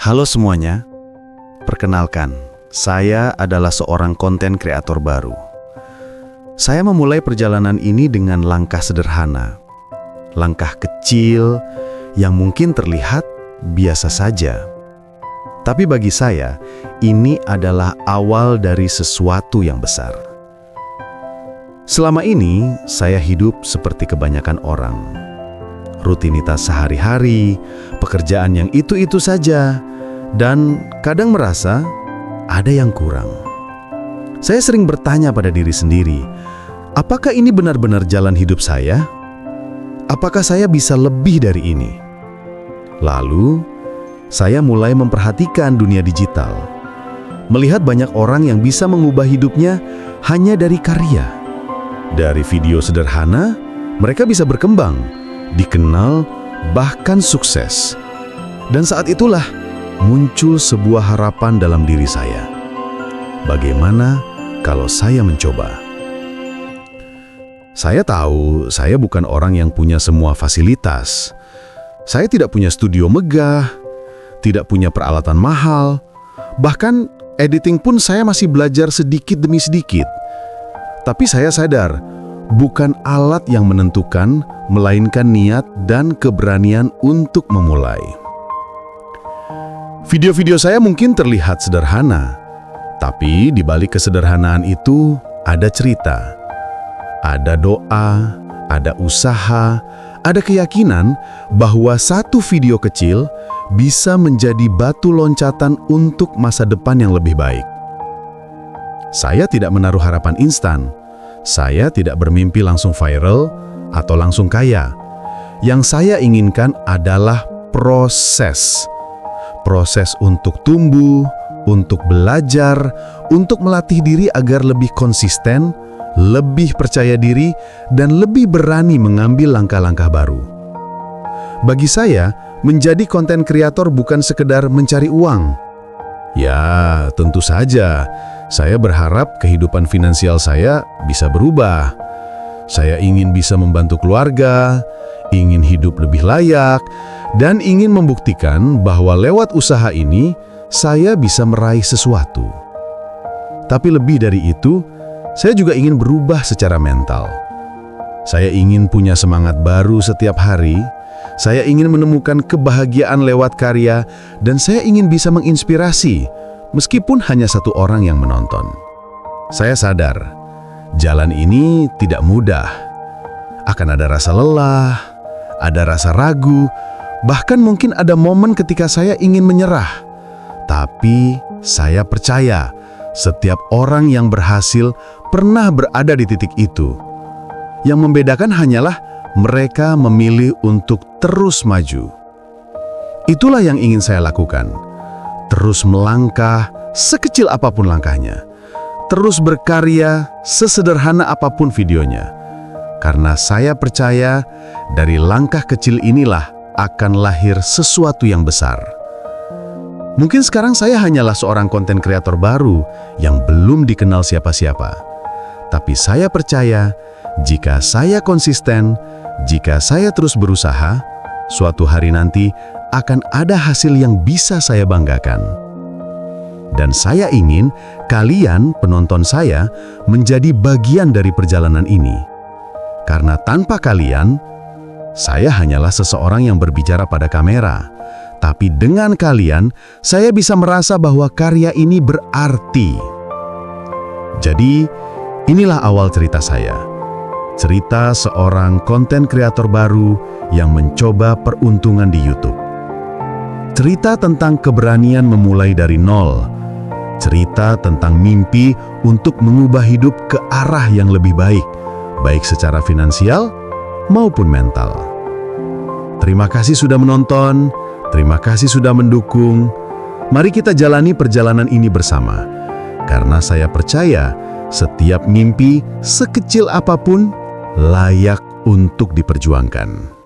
Halo semuanya, perkenalkan, saya adalah seorang konten kreator baru. Saya memulai perjalanan ini dengan langkah sederhana, langkah kecil yang mungkin terlihat biasa saja. Tapi bagi saya, ini adalah awal dari sesuatu yang besar. Selama ini, saya hidup seperti kebanyakan orang. Rutinitas sehari-hari, pekerjaan yang itu-itu saja, dan kadang merasa ada yang kurang. Saya sering bertanya pada diri sendiri, apakah ini benar-benar jalan hidup saya? Apakah saya bisa lebih dari ini? Lalu, saya mulai memperhatikan dunia digital. Melihat banyak orang yang bisa mengubah hidupnya hanya dari karya. Dari video sederhana, mereka bisa berkembang, dikenal, bahkan sukses. Dan saat itulah muncul sebuah harapan dalam diri saya. Bagaimana kalau saya mencoba? Saya tahu saya bukan orang yang punya semua fasilitas. Saya tidak punya studio megah, tidak punya peralatan mahal, bahkan editing pun saya masih belajar sedikit demi sedikit. Tapi saya sadar, bukan alat yang menentukan, melainkan niat dan keberanian untuk memulai. Video-video saya mungkin terlihat sederhana, tapi di balik kesederhanaan itu ada cerita. Ada doa, ada usaha, ada keyakinan bahwa satu video kecil bisa menjadi batu loncatan untuk masa depan yang lebih baik. Saya tidak menaruh harapan instan. Saya tidak bermimpi langsung viral atau langsung kaya. Yang saya inginkan adalah proses. Proses untuk tumbuh, untuk belajar, untuk melatih diri agar lebih konsisten, lebih percaya diri, dan lebih berani mengambil langkah-langkah baru. Bagi saya, menjadi konten kreator bukan sekedar mencari uang. Ya, tentu saja. Saya berharap kehidupan finansial saya bisa berubah. Saya ingin bisa membantu keluarga, ingin hidup lebih layak, dan ingin membuktikan bahwa lewat usaha ini, saya bisa meraih sesuatu. Tapi lebih dari itu, saya juga ingin berubah secara mental. Saya ingin punya semangat baru setiap hari, saya ingin menemukan kebahagiaan lewat karya, dan saya ingin bisa menginspirasi, meskipun hanya satu orang yang menonton. Saya sadar, jalan ini tidak mudah. Akan ada rasa lelah, ada rasa ragu, bahkan mungkin ada momen ketika saya ingin menyerah. Tapi saya percaya, setiap orang yang berhasil pernah berada di titik itu. Yang membedakan hanyalah mereka memilih untuk terus maju. Itulah yang ingin saya lakukan. Terus melangkah, sekecil apapun langkahnya. Terus berkarya, sesederhana apapun videonya. Karena saya percaya, dari langkah kecil inilah akan lahir sesuatu yang besar. Mungkin sekarang saya hanyalah seorang konten kreator baru yang belum dikenal siapa-siapa. Tapi saya percaya, jika saya konsisten, jika saya terus berusaha, suatu hari nanti akan ada hasil yang bisa saya banggakan. Dan saya ingin kalian, penonton saya, menjadi bagian dari perjalanan ini. Karena tanpa kalian, saya hanyalah seseorang yang berbicara pada kamera. Tapi dengan kalian, saya bisa merasa bahwa karya ini berarti. Jadi, inilah awal cerita saya. Cerita seorang konten kreator baru yang mencoba peruntungan di YouTube. Cerita tentang keberanian memulai dari nol. Cerita tentang mimpi untuk mengubah hidup ke arah yang lebih baik, baik secara finansial maupun mental. Terima kasih sudah menonton, terima kasih sudah mendukung. Mari kita jalani perjalanan ini bersama. Karena saya percaya, setiap mimpi, sekecil apapun, layak untuk diperjuangkan.